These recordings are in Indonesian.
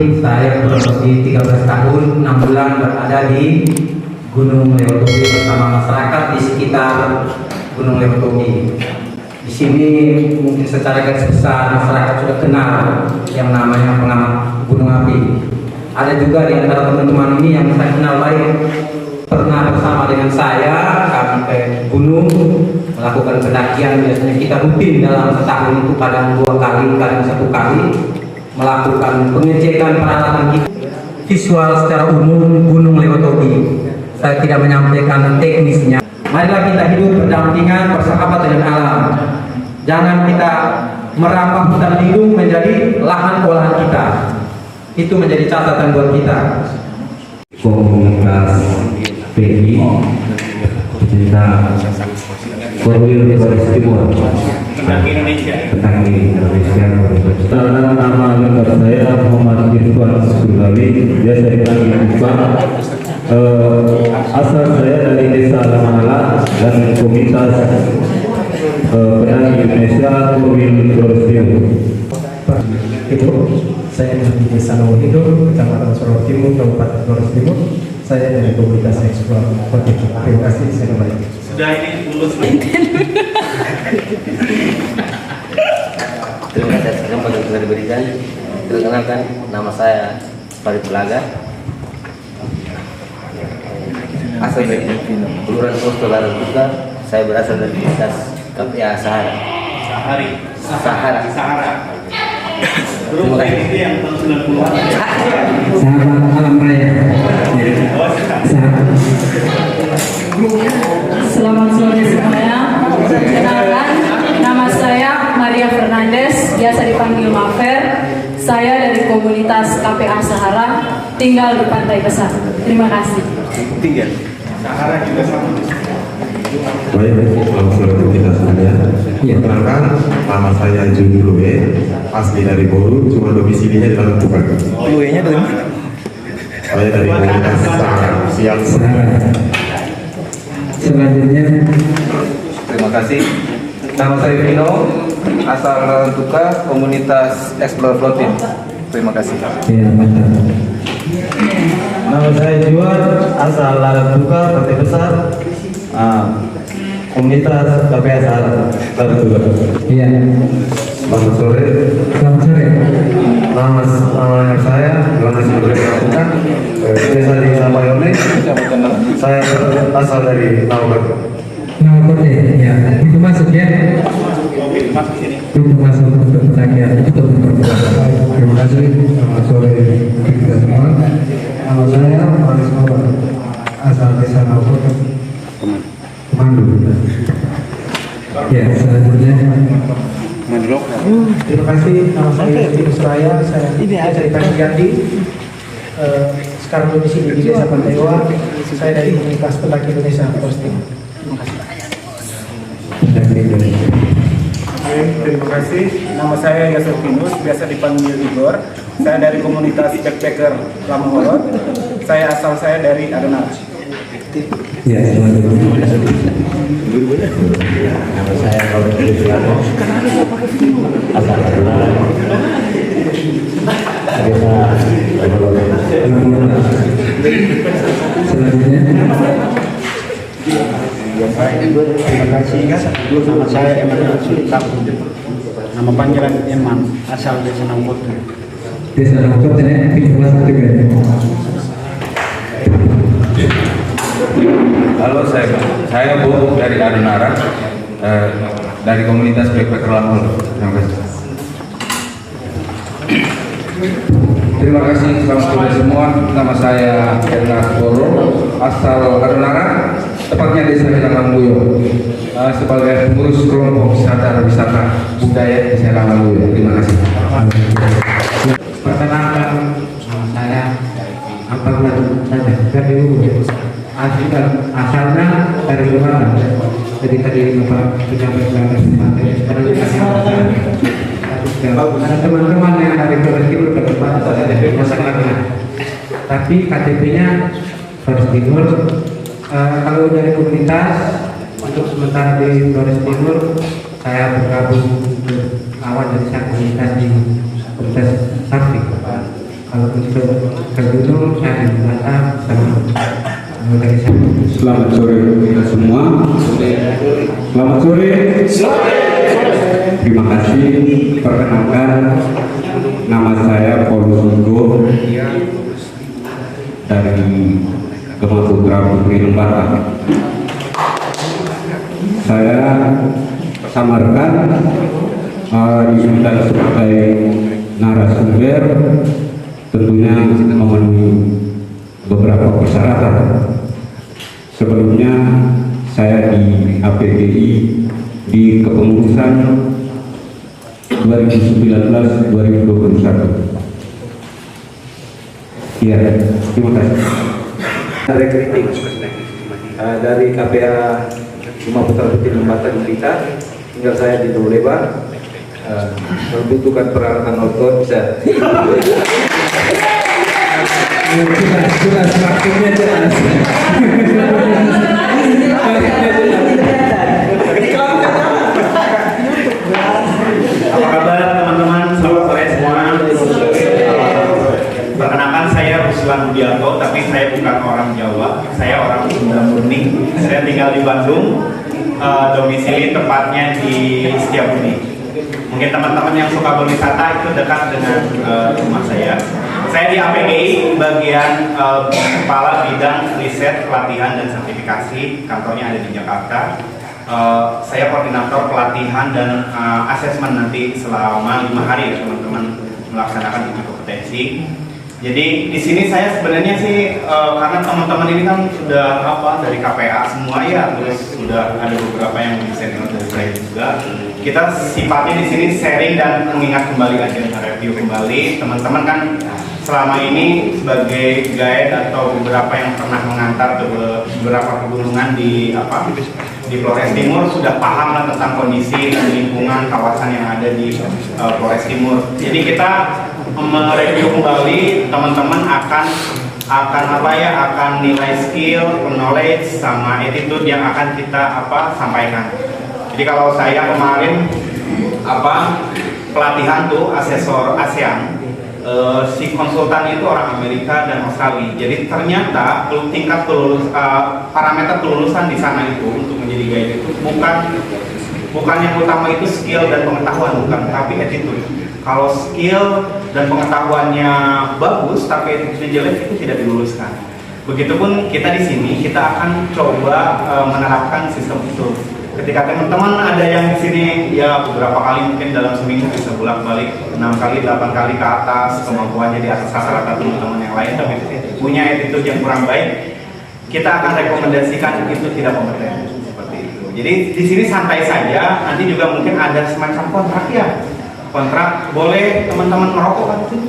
Saya berusia 13 tahun 6 bulan berada di Gunung Lewotogi bersama masyarakat di sekitar Gunung Lewotogi. Di sini mungkin secara garis besar masyarakat sudah kenal yang namanya pengamat gunung api. Ada juga di antara teman-teman ini yang saya kenal baik, pernah bersama dengan saya kami ke gunung melakukan pendakian. Biasanya kita rutin dalam setahun itu kadang 2 kali, kadang 1 kali melakukan pengecekan peralatan kita. Visual secara umum Gunung Lewotogi, saya tidak menyampaikan teknisnya. Marilah kita hidup berdampingan, bersahabat dengan alam. Jangan kita merambah hutan lindung menjadi lahan olahan kita. Itu menjadi catatan buat kita. Komunitas PI pecinta Korwil Flores Timur tentang Indonesia. Nama lengkap saya Muhammad Irfan Surgawi, biasa dipanggil Irfan. Asal saya dari Desa Lamala dan komunitas penari Indonesia Korwil Flores Timur. Timur, saya dari Desa Nawahido, Kecamatan Sorong Timur, Kabupaten Flores Timur. Saya dari komunitas Eksplor. Terima kasih, saya kembali. Sudah ini lulus. Terima kasih atas kesempatan yang telah diberikan. Perkenalkan, nama saya Farid Pelaga, asal dari Kelurahan Posto Larang. Saya berasal dari komunitas KPA Sahara. Sahara. Terus ini yang tahun 90-an. Sahabat alam raya. Selamat sore semuanya. Perkenalkan, nama saya Maria Fernandes, biasa dipanggil Mafer. Saya dari komunitas KPA Sahara, tinggal di Pantai Besar. Terima kasih. Tinggal. Sahara juga sama. Baik, selamat sore kita sekalian. Perkenalkan, nama saya Juni Lue, asli dari Boru, cuma domisilinya di dalam Tuban. Lue-nya dari mana? Saya dari komunitas Sahara, siap. Selanjutnya, Terima kasih. Nama saya Vino, asal Tuka, komunitas Explore Floating. Terima kasih. ya mantap. Nama saya Juan, asal Laratuka, Pantai Besar. Komunitas KPA Sahara, Laratuka. Iya, Selamat sore. selamat sore. Nama saya Yohanes Ibrahim Lakukan, desa di Samayone. Saya asal dari Naubat. Nama kode, ya, itu masuk ya. Itu masuk untuk pendakian, itu untuk Terima kasih, selamat sore kita semua. Nama saya Faris Mawar, asal Desa Naubat, Pemandu. ya. Selanjutnya, Terima kasih, nama saya Justinus Raya, saya dari Pantai Gandhi. Sekarang domisili di Desa Pantewa. Saya dari komunitas pendaki Indonesia Posting. Terima kasih. Nama saya Yasofinus, biasa dipanggil Igor. Saya dari komunitas backpacker Lamahorot. Asal saya dari Adonar. ya, selanjutnya. Nama saya Robert Luciano, asal Adunan, Selanjutnya, Terima kasih. Nama saya Emmanuel Sultan. Nama panggilan Eman, asal Desa Nampot. Desa Nampot ini pintu masuk juga ya. Halo, saya Bu dari Adonara, dari komunitas backpacker Lampung. Terima kasih. Terima kasih, selamat sore semua. Nama saya Ernas Boro, asal Adonara, tepatnya Desa Langangbuyo, sebagai pengurus kelompok wisata budaya Desa Langangbuyo. Terima kasih. Perkenalkan, saya Abdullah dari Luwu. Asalnya dari luar, jadi tadi Bapak sudah berbicara sekarang dikasih ada teman-teman yang dari Flores Timur ke tempat dari masyarakatnya, tapi KTP-nya Flores Timur. Kalau dari komunitas, untuk sementara di Flores Timur, saya bergabung awal dari komunitas di komunitas Sapi. Kalau untuk kedua dari mata Selamat sore kita semua. Selamat sore. Terima kasih. Perkenalkan, nama saya Paulus Hugo dari Gema Putra Putri Lembata. Saya samarkan diminta sebagai narasumber, tentunya memenuhi beberapa persyaratan. Sebelumnya saya di APGI di kepengurusan 2019-2021. Iya, terima kasih. Ada kritik dari KPA Gema Putra Putri Lembata di Blitar, tinggal saya di Doleba. Membutuhkan peralatan nonton bisa. jelas maksudnya jelas. Apa kabar teman-teman? Selamat sore semua. Perkenalkan, saya Ruslan Budiarto, tapi saya bukan orang Jawa, saya orang Sunda murni. Saya tinggal di Bandung, domisili tepatnya di Setiabudi. Mungkin teman-teman yang suka berwisata itu dekat dengan rumah saya. Saya di APGI bagian kepala bidang riset, pelatihan dan sertifikasi. Kantornya ada di Jakarta. Saya koordinator pelatihan dan asesmen nanti selama 5 hari ya teman-teman melaksanakan uji kompetensi. Jadi di sini saya sebenarnya sih karena teman-teman ini kan sudah dari KPA semua ya, terus sudah ada beberapa yang lebih senior dari saya juga. Kita sifatnya di sini sharing dan mengingat kembali aja, review kembali. Teman-teman kan selama ini sebagai guide atau beberapa yang pernah mengantar ke beberapa pegunungan di Flores Timur sudah paham lah tentang kondisi dan lingkungan kawasan yang ada di Flores Timur. Jadi kita mereview kembali, teman-teman akan nilai skill, knowledge sama attitude yang akan kita sampaikan. Jadi kalau saya kemarin pelatihan tuh asesor ASEAN, si konsultan itu orang Amerika dan Australia. Jadi ternyata tingkat parameter kelulusan di sana itu untuk menjadi guide itu bukan yang utama itu skill dan pengetahuan, bukan, tapi attitude. Kalau skill dan pengetahuannya bagus tapi attitude jelek itu tidak diluluskan. Begitupun kita di sini kita akan coba menerapkan sistem itu. Ketika teman-teman ada yang di sini ya beberapa kali mungkin dalam seminggu bisa bolak-balik 6 kali 8 kali ke atas, kemampuannya di atas rata-rata teman-teman yang lain, tapi punya attitude yang kurang baik, kita akan rekomendasikan itu tidak kompeten seperti itu. Jadi di sini santai saja. Nanti juga mungkin ada semacam kontrak ya. Kontrak boleh teman-teman merokok kan itu?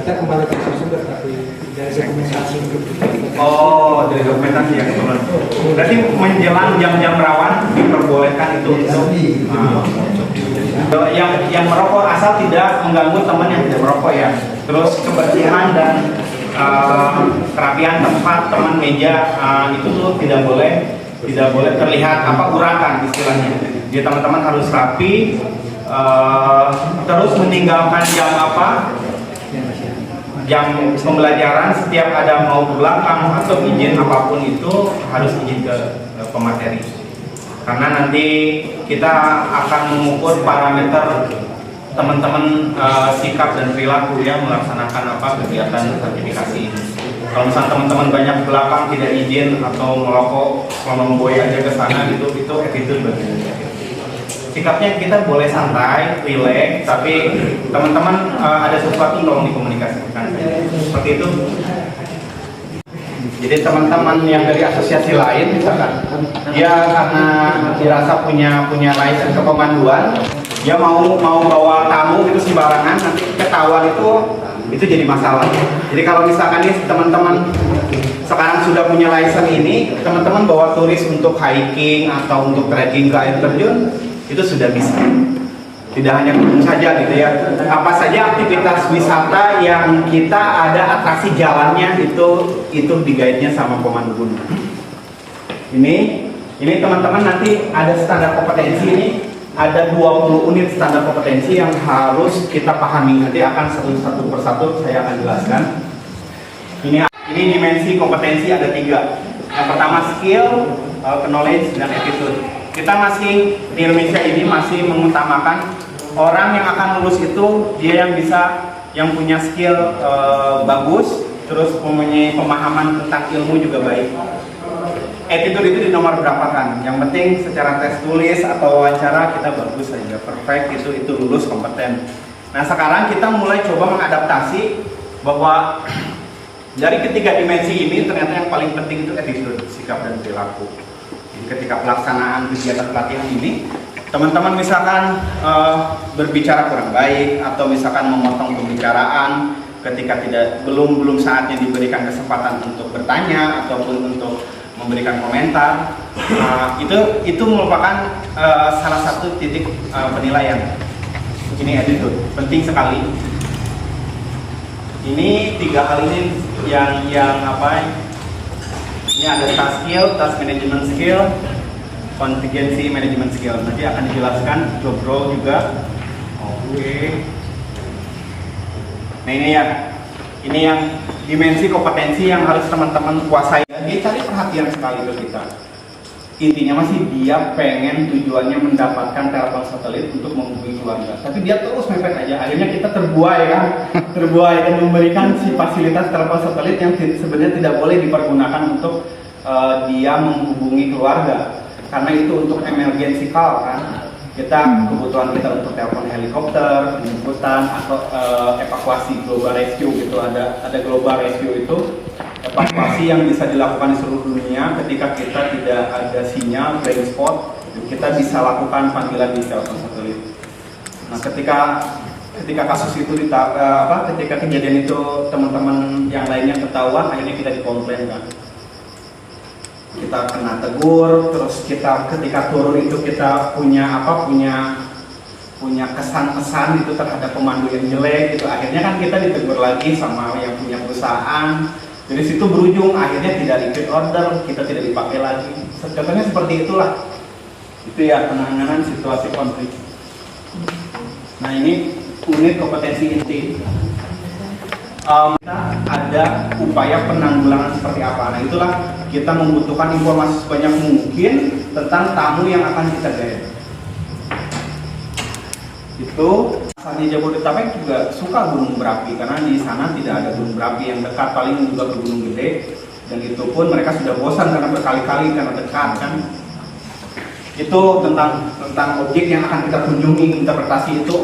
Kita kembali ke sumber tapi dari dokumentasi. Oh, dari dokumentasi ya teman. Berarti menjelang jam-jam rawan diperbolehkan itu untuk yang merokok asal tidak mengganggu teman yang tidak merokok ya. Terus kebersihan dan kerapian tempat, teman meja itu tuh tidak boleh terlihat urakan istilahnya. Jadi teman-teman harus rapi. Terus meninggalkan jam pembelajaran, setiap ada mau ke belakang atau izin apapun itu harus izin ke pemateri, karena nanti kita akan mengukur parameter teman-teman sikap dan perilaku yang melaksanakan kegiatan sertifikasi ini. Kalau misalnya teman-teman banyak ke belakang tidak izin atau merokok selama memboy aja ke sana itu attitude bagian. Sikapnya kita boleh santai, relax, tapi teman-teman ada sesuatu tolong dikomunikasikan. Seperti itu. Jadi teman-teman yang dari asosiasi lain misalkan, dia karena dirasa punya license kepemanduan, dia mau bawa tamu itu sembarangan, nanti ketahuan itu jadi masalah. Jadi kalau misalkan nih teman-teman sekarang sudah punya license ini, teman-teman bawa turis untuk hiking atau untuk trekking ke air terjun, itu sudah bisa. Tidak hanya gunung saja gitu ya. Apa saja aktivitas wisata yang kita ada atraksi jalannya itu di guide-nya sama pemandu gunung. Ini teman-teman nanti ada standar kompetensi ini. ada 20 unit standar kompetensi yang harus kita pahami. Nanti akan satu persatu saya akan jelaskan. Ini dimensi kompetensi ada 3. Yang pertama skill, knowledge, dan attitude. Kita masih di Indonesia ini masih mengutamakan orang yang akan lulus itu dia yang punya skill bagus, terus mempunyai pemahaman tentang ilmu juga baik. Attitude itu di nomor berapa kan? Yang penting secara tes tulis atau wawancara kita bagus saja, perfect, itu lulus kompeten. Nah sekarang kita mulai coba mengadaptasi bahwa dari ketiga dimensi ini ternyata yang paling penting itu attitude, sikap dan perilaku. Jadi ketika pelaksanaan kegiatan pelatihan ini, teman-teman misalkan berbicara kurang baik atau misalkan memotong pembicaraan ketika belum saatnya diberikan kesempatan untuk bertanya ataupun untuk memberikan komentar, itu merupakan salah satu titik penilaian. Ini attitude penting sekali. Ini 3 hal ini yang apa? Ini ada task skill, task management skill, contingency management skill. Nanti akan dijelaskan job role juga. Oke. Nah ini yang dimensi kompetensi yang harus teman-teman kuasai. Dia cari perhatian sekali ke kita. Intinya masih dia pengen tujuannya mendapatkan telepon satelit untuk menghubungi keluarga. Tapi dia terus mepet aja. Akhirnya kita terbuai kan, dan memberikan si fasilitas telepon satelit yang sebenarnya tidak boleh dipergunakan untuk dia menghubungi keluarga. Karena itu untuk emergency call kan. Kebutuhan kita untuk telepon helikopter, penjemputan atau evakuasi global rescue gitu. Ada global rescue itu evakuasi yang bisa dilakukan di seluruh dunia ketika kita tidak ada sinyal blind spot, kita bisa lakukan panggilan di telepon satelit. Nah, ketika kasus itu ketika kejadian itu teman-teman yang lainnya ketahuan, akhirnya kita dikomplain kan. Kita kena tegur, terus kita ketika turun itu kita punya kesan-kesan itu terhadap pemandu yang jelek gitu. Akhirnya kan kita ditegur lagi sama yang punya perusahaan. Dari situ berujung akhirnya tidak repeat order, kita tidak dipakai lagi. Contohnya seperti itulah. Itu ya penanganan situasi konflik. Nah ini unit kompetensi inti. Ada upaya penanggulangan seperti apa. Nah itulah kita membutuhkan informasi sebanyak mungkin tentang tamu yang akan kita guide. Itu asalnya Jabodetabek juga suka gunung berapi karena di sana tidak ada gunung berapi yang dekat, paling juga ke Gunung Gede, dan itu pun mereka sudah bosan karena berkali-kali karena dekat kan. Itu tentang objek yang akan kita kunjungi, interpretasi itu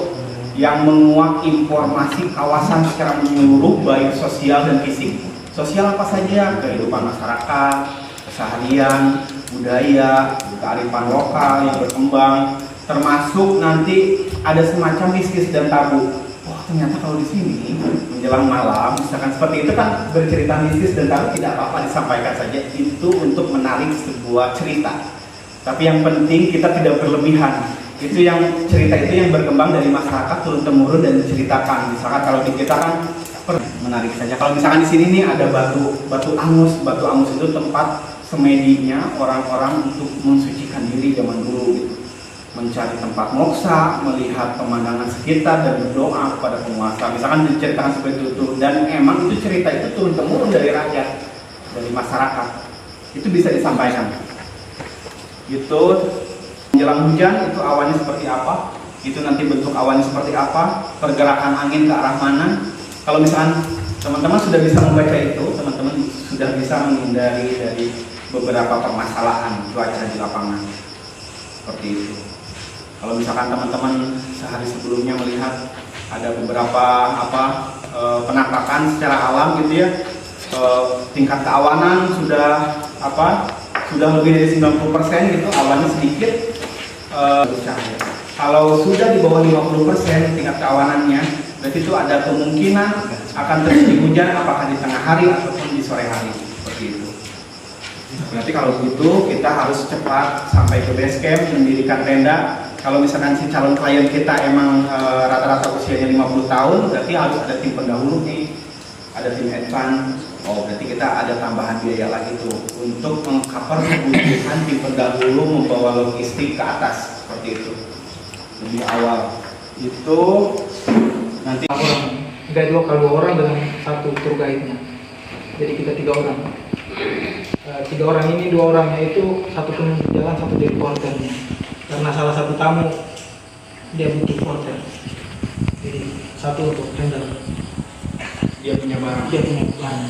yang menguak informasi kawasan secara menyeluruh baik sosial dan fisik. Sosial apa saja? Kehidupan masyarakat, keseharian, budaya, kearifan lokal yang berkembang, termasuk nanti ada semacam mistis dan tabu. Wah ternyata kalau di sini menjelang malam, misalkan seperti itu kan bercerita mistis dan tabu, tidak apa-apa disampaikan saja. Itu untuk menarik sebuah cerita. Tapi yang penting kita tidak berlebihan. Itu yang cerita itu yang berkembang dari masyarakat turun temurun dan diceritakan. Misalkan kalau di kita kan menarik saja. Kalau misalkan di sini nih ada batu angus itu tempat semedinya orang-orang untuk mensucikan diri zaman dulu gitu. Mencari tempat moksa, melihat pemandangan sekitar dan berdoa kepada penguasa. Misalkan diceritakan seperti itu, dan emang itu cerita itu turun temurun dari rakyat, dari masyarakat. Itu bisa disampaikan. Itu menjelang hujan itu awannya seperti apa? Itu nanti bentuk awannya seperti apa? Pergerakan angin ke arah mana? Kalau misalkan teman-teman sudah bisa membaca itu, teman-teman sudah bisa menghindari dari beberapa permasalahan cuaca di lapangan. Seperti itu. Kalau misalkan teman-teman sehari sebelumnya melihat ada beberapa penampakan secara alam gitu ya, tingkat keawanan sudah lebih dari 90% gitu, awannya sedikit cahaya. Kalau sudah di bawah 50% tingkat keawanannya, berarti itu ada kemungkinan akan terjadi hujan, apakah di tengah hari ataupun di sore hari, seperti itu. Berarti kalau begitu kita harus cepat sampai ke base camp, mendirikan tenda. Kalau misalkan si calon klien kita emang rata-rata usianya 50 tahun, berarti harus ada tim pendahulu nih, ada tim advance. Oh, berarti kita ada tambahan biaya lagi tuh untuk mengcover kebutuhan tim pendahulu membawa logistik ke atas, seperti itu. lebih awal. Itu nanti guide lokal 2 orang dengan 1 tour guide-nya. Jadi kita 3 orang. 3 orang ini 2 orangnya itu 1 penunjuk jalan, 1 dari porternya. Karena salah satu tamu dia butuh porter. Jadi 1 untuk handle. dia punya barang. Dia punya barang.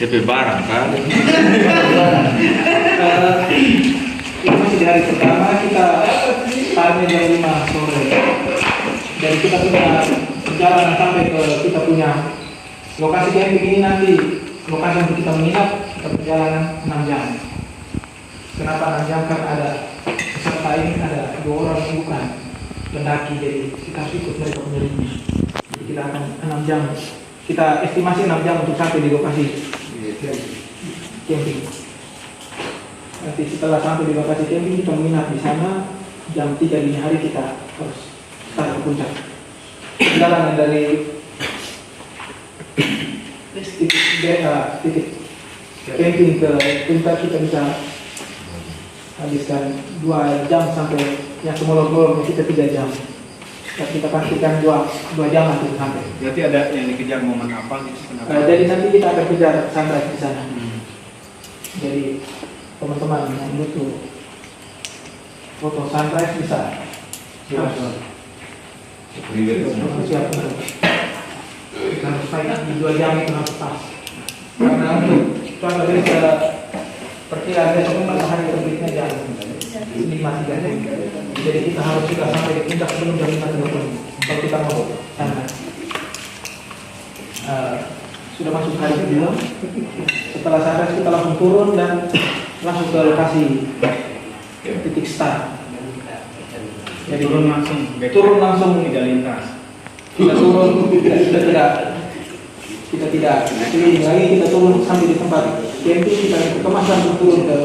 DP barang kan? Ini masih di hari pertama, kita startnya jam 5 sore. Jadi kita punya perjalanan sampai ke kita punya lokasi camping ini nanti, lokasi untuk kita menginap, kita perjalanan 6 jam. Kenapa 6 jam? Kan ada peserta ini ada 2 orang bukan pendaki, jadi kita harus ikut mereka penyelidiknya. Jadi kita akan 6 jam, kita estimasi 6 jam untuk sampai di lokasi camping. Nanti setelah sampai di lokasi camping kita menginap di sana, jam 3 dini hari kita harus start ke puncak. Perjalanan dari titik camping ke puncak kita bisa habiskan 2 jam sampai yang semolong-molongnya kita 3 jam. Dan kita pastikan 2 jam nanti sampai. Berarti ada yang dikejar momen apa gitu? Kenapa? Jadi nanti kita akan kejar sunrise di sana. Jadi teman-teman yang butuh foto sunrise bisa siap untuk kita harus fight di 2 jam itu harus pas. Karena untuk contoh dari perkiraan besok matahari terbitnya jam 5.30. Jadi kita harus sudah sampai di puncak sebelum jam 5.30 kalau kita mau sunrise. Sudah masuk hari kedua. Setelah sunrise kita langsung turun dan langsung ke lokasi titik start. Jadi turun langsung tidak lintas. Kita turun kita tidak keliling lagi, kita turun sampai di tempat camping, kita kemas langsung turun ke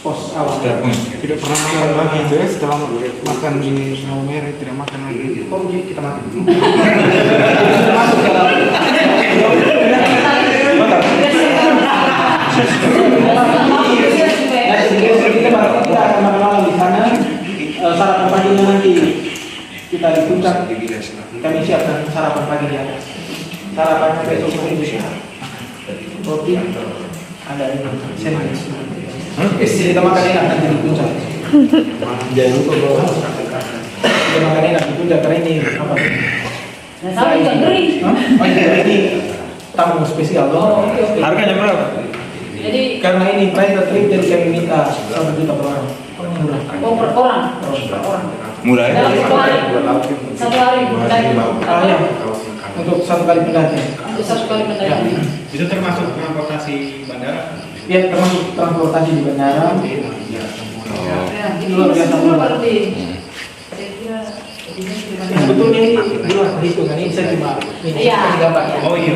pos awal. Tidak pernah makan lagi itu ya, setelah makan di Snow Merah tidak makan lagi. Oh, kita makan. Kita masuk ke dalam. Kita akan makan di sana. Sarapan paginya nanti kita di puncak, kami siapkan sarapan pagi di atas. Sarapannya besok hari roti, ada ini sandwich. Kita makan enak nanti di puncak. Jangan lupa bawa. Kita makan enak di puncak karena ini apa? Tapi nggak ngeri. Ini tamu spesial loh. Harganya berapa? Jadi Karena ini private trip jadi kami minta 1 juta per orang. Murah. oh, per orang. Murah ya? Dalam 1 hari. 1 hari mendaki. Ya. Untuk 1 kali pendaki. Untuk 1 kali mendaki. Itu termasuk transportasi bandara? Ya, termasuk transportasi di bandara. Ini masih semua berarti. Saya kira Sebetulnya ini di luar perhitungan ini saya cuma ini Iya. gambar. Oh iya.